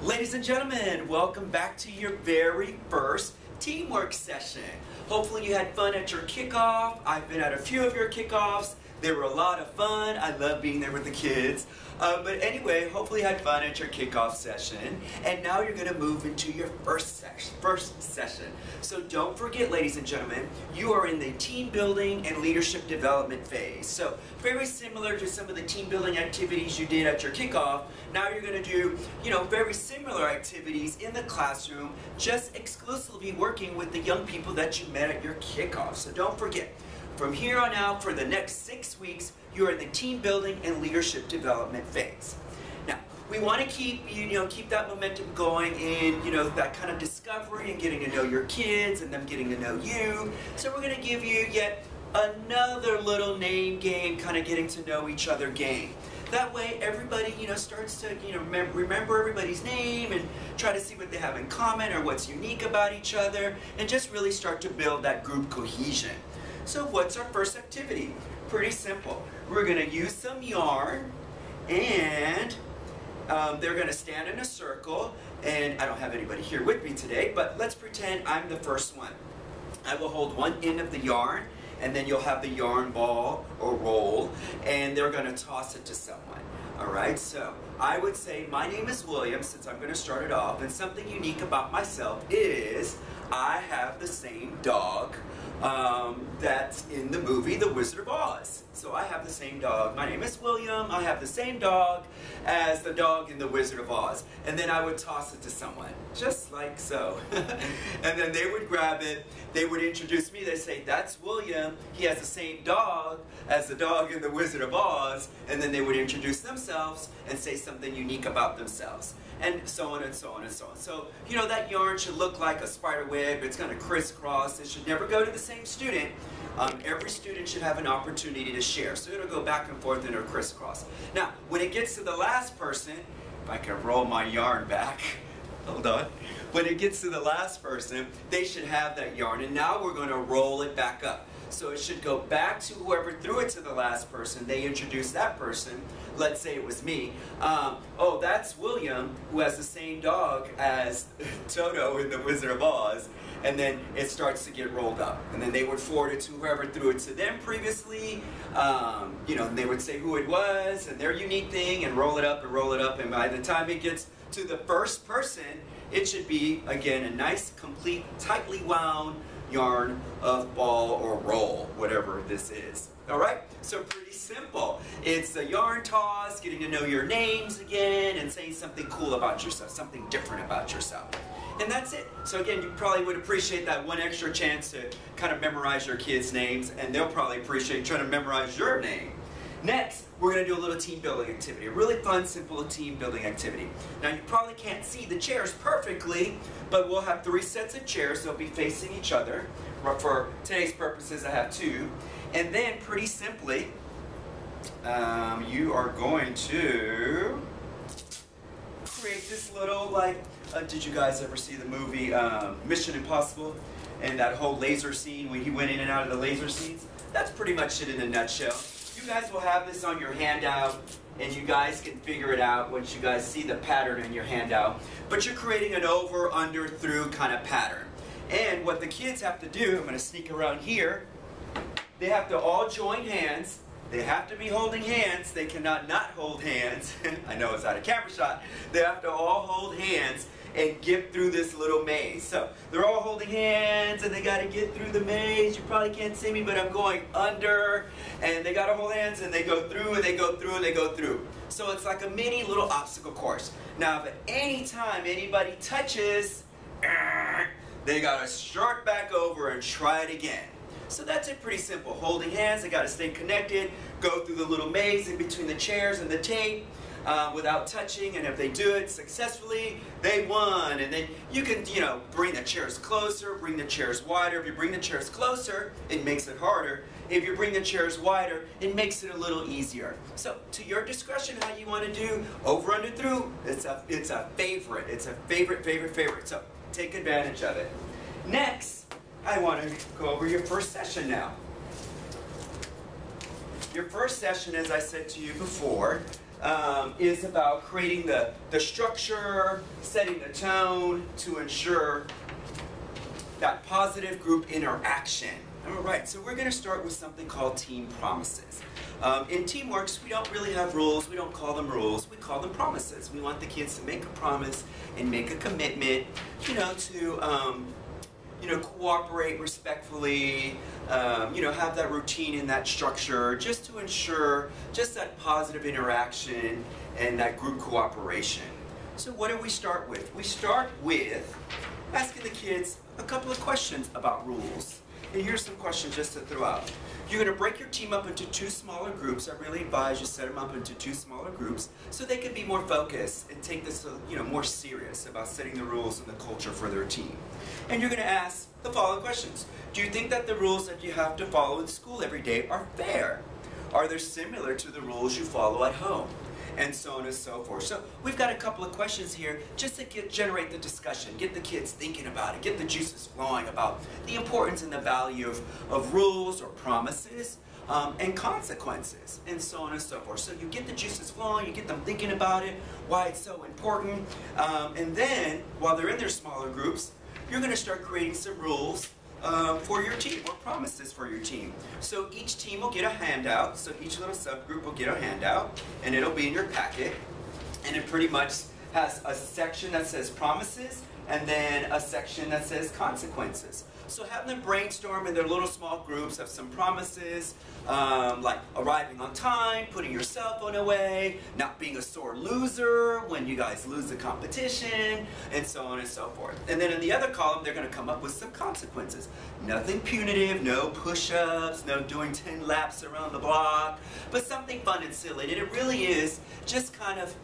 Ladies and gentlemen, welcome back to your very first teamwork session. Hopefully you had fun at your kickoff. I've been at a few of your kickoffs. They were a lot of fun. I love being there with the kids. But anyway, hopefully you had fun at your kickoff session. And now you're going to move into your first session. So don't forget, ladies and gentlemen, you are in the team building and leadership development phase. So very similar to some of the team building activities you did at your kickoff. Now you're going to do, very similar activities in the classroom, just exclusively working with the young people that you met at your kickoff. So don't forget. From here on out, for the next 6 weeks, you're in the team building and leadership development phase. Now, we want to keep that momentum going in, that kind of discovery and getting to know your kids and them getting to know you. So we're going to give you yet another little name game, kind of getting to know each other game. That way, everybody, starts to, remember everybody's name and try to see what they have in common or what's unique about each other, and just really start to build that group cohesion. So what's our first activity? Pretty simple. We're going to use some yarn, and they're going to stand in a circle, and I don't have anybody here with me today, but let's pretend I'm the first one. I will hold one end of the yarn, and then you'll have the yarn ball or roll, and they're going to toss it to someone. Alright, so I would say my name is William, since I'm going to start it off, and something unique about myself is I have the same dog that's in the movie The Wizard of Oz. So I have the same dog. My name is William. I have the same dog as the dog in The Wizard of Oz. And then I would toss it to someone, just like so. And then they would grab it. They would introduce me. They'd say, "That's William. He has the same dog as the dog in The Wizard of Oz." And then they would introduce themselves and say something unique about themselves. And so on and so on and so on. So, that yarn should look like a spider web. It's going to crisscross. It should never go to the same student. Every student should have an opportunity to share. So it'll go back and forth and it'll crisscross. Now, when it gets to the last person, if I can roll my yarn back, hold on. When it gets to the last person, they should have that yarn. And now we're going to roll it back up. So it should go back to whoever threw it to the last person. They introduce that person. Let's say it was me. Oh, that's William, who has the same dog as Toto in The Wizard of Oz. And then it starts to get rolled up. And then they would forward it to whoever threw it to them previously. And they would say who it was and their unique thing, and roll it up and roll it up. And by the time it gets to the first person, it should be, again, a nice, complete, tightly wound yarn of ball or roll, whatever this is. Alright? So pretty simple. It's a yarn toss, getting to know your names again, and saying something cool about yourself, something different about yourself. And that's it. So again, you probably would appreciate that one extra chance to kind of memorize your kids' names, and they'll probably appreciate trying to memorize your name. Next, we're going to do a little team building activity, a really fun, simple team building activity. Now, you probably can't see the chairs perfectly, but we'll have 3 sets of chairs. They'll be facing each other. For today's purposes, I have 2. And then, pretty simply, you are going to create this little, did you guys ever see the movie Mission Impossible? And that whole laser scene when he went in and out of the laser scenes? That's pretty much it in a nutshell. You guys will have this on your handout, and you guys can figure it out once you guys see the pattern in your handout. But you're creating an over, under, through kind of pattern. And what the kids have to do, I'm going to sneak around here, they have to all join hands. They have to be holding hands. They cannot not hold hands. I know it's out of camera shot. They have to all hold hands and get through this little maze. So they're all holding hands, and they got to get through the maze. You probably can't see me, but I'm going under, and they got to hold hands, and they go through, and they go through, and they go through. So it's like a mini little obstacle course. Now, if at any time anybody touches, they got to start back over and try it again. So that's it, pretty simple. Holding hands, they got to stay connected, go through the little maze in between the chairs and the tape without touching, and if they do it successfully, they won. And then you can, bring the chairs closer, bring the chairs wider. If you bring the chairs closer, it makes it harder. If you bring the chairs wider, it makes it a little easier. So, to your discretion, how you want to do over, under, through, it's a favorite. It's a favorite. So, take advantage of it. Next, I want to go over your first session now. Your first session, as I said to you before, is about creating the structure, setting the tone to ensure that positive group interaction. All right, so we're going to start with something called team promises. In Teamworks, we don't really have rules. We don't call them rules. We call them promises. We want the kids to make a promise and make a commitment, to cooperate respectfully, have that routine and that structure just to ensure just that positive interaction and that group cooperation. So what do we start with? We start with asking the kids a couple of questions about rules. And here's some questions just to throw out. You're going to break your team up into 2 smaller groups. I really advise you set them up into 2 smaller groups so they can be more focused and take this more serious about setting the rules and the culture for their team. And you're going to ask the following questions. Do you think that the rules that you have to follow in school every day are fair? Are they similar to the rules you follow at home? And so on and so forth. So we've got a couple of questions here just to generate the discussion, get the kids thinking about it, get the juices flowing about the importance and the value of rules or promises and consequences, and so on and so forth. So you get the juices flowing, you get them thinking about it, why it's so important, and then while they're in their smaller groups, you're going to start creating some rules for your team, or promises for your team. So each team will get a handout, so each little subgroup will get a handout, and it'll be in your packet, and it pretty much has a section that says promises, and then a section that says consequences. So have them brainstorm in their little small groups of some promises, like arriving on time, putting your cell phone away, not being a sore loser when you guys lose the competition, and so on and so forth. And then in the other column, they're going to come up with some consequences. Nothing punitive, no push-ups, no doing 10 laps around the block, but something fun and silly. And it really is just kind of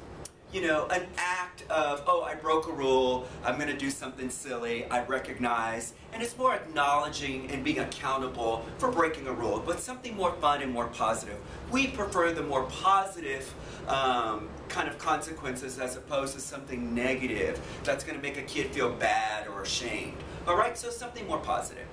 an act of, oh, I broke a rule, I'm going to do something silly, I recognize, and it's more acknowledging and being accountable for breaking a rule, but something more fun and more positive. We prefer the more positive kind of consequences as opposed to something negative that's going to make a kid feel bad or ashamed. All right, so something more positive.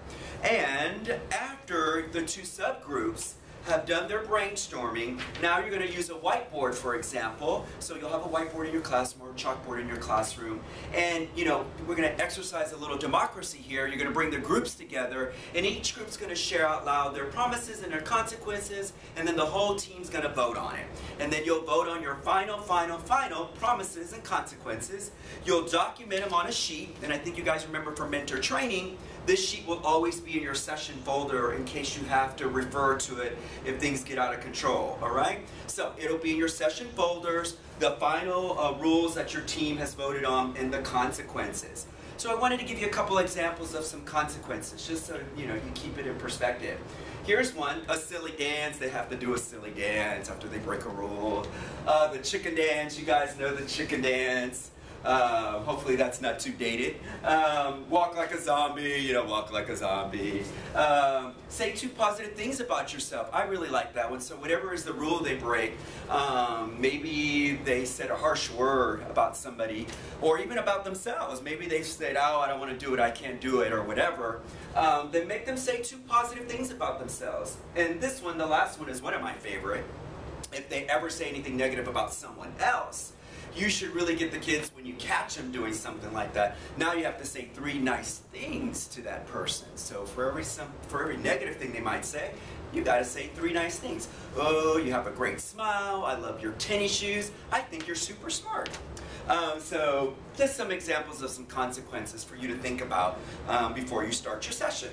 And after the 2 subgroups have done their brainstorming, now you're going to use a whiteboard, for example. So you'll have a whiteboard in your classroom or a chalkboard in your classroom. And, we're going to exercise a little democracy here. You're going to bring the groups together, and each group's going to share out loud their promises and their consequences, and then the whole team's going to vote on it. And then you'll vote on your final promises and consequences. You'll document them on a sheet, and I think you guys remember from mentor training, this sheet will always be in your session folder in case you have to refer to it if things get out of control, all right? So it'll be in your session folders, the final rules that your team has voted on, and the consequences. So I wanted to give you a couple examples of some consequences, just so you keep it in perspective. Here's one, a silly dance. They have to do a silly dance after they break a rule. The chicken dance, you guys know the chicken dance. Hopefully that's not too dated. Walk like a zombie, walk like a zombie. Say 2 positive things about yourself. I really like that one. So whatever is the rule they break, maybe they said a harsh word about somebody, or even about themselves. Maybe they said, oh, I don't want to do it, I can't do it, or whatever. Then make them say 2 positive things about themselves. And this one, the last one, is one of my favorite. If they ever say anything negative about someone else, you should really get the kids, when you catch them doing something like that, now you have to say 3 nice things to that person. So for every negative thing they might say, you got to say 3 nice things. Oh, you have a great smile, I love your tennis shoes, I think you're super smart. So just some examples of some consequences for you to think about before you start your session.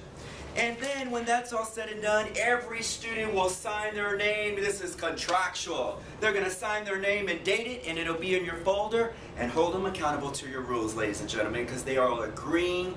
And then when that's all said and done, every student will sign their name. This is contractual. They're going to sign their name and date it, and it'll be in your folder. And hold them accountable to your rules, ladies and gentlemen, because they are all agreeing.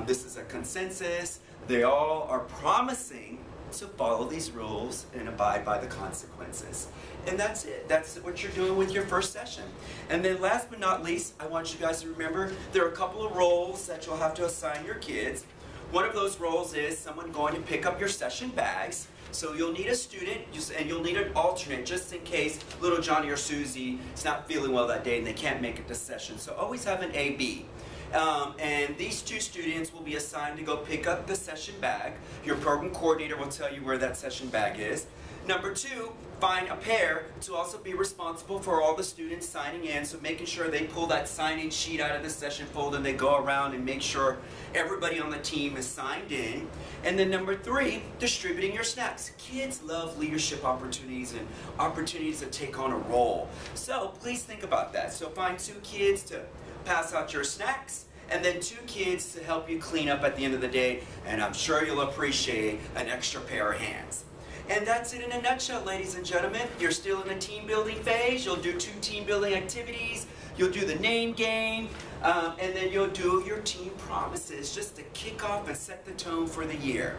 This is a consensus. They all are promising to follow these rules and abide by the consequences. And that's it. That's what you're doing with your first session. And then last but not least, I want you guys to remember there are a couple of roles that you'll have to assign your kids. One of those roles is someone going to pick up your session bags. So you'll need a student, and you'll need an alternate just in case little Johnny or Susie is not feeling well that day and they can't make it to session. So always have an AB. And these 2 students will be assigned to go pick up the session bag. Your program coordinator will tell you where that session bag is. Number 2, find a pair to also be responsible for all the students signing in, so making sure they pull that sign-in sheet out of the session folder and they go around and make sure everybody on the team is signed in. And then number 3, distributing your snacks. Kids love leadership opportunities and opportunities to take on a role. So please think about that. So find 2 kids to pass out your snacks, and then 2 kids to help you clean up at the end of the day, and I'm sure you'll appreciate an extra pair of hands. And that's it in a nutshell, ladies and gentlemen. You're still in the team building phase. You'll do 2 team building activities. You'll do the name game, and then you'll do your team promises just to kick off and set the tone for the year.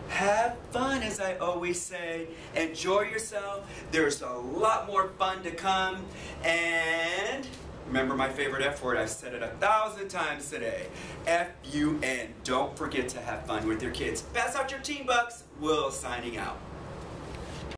Have fun, as I always say. Enjoy yourself. There's a lot more fun to come. And remember my favorite F word. I've said it 1,000 times today. F-U-N. Don't forget to have fun with your kids. Pass out your team bucks. Will signing out.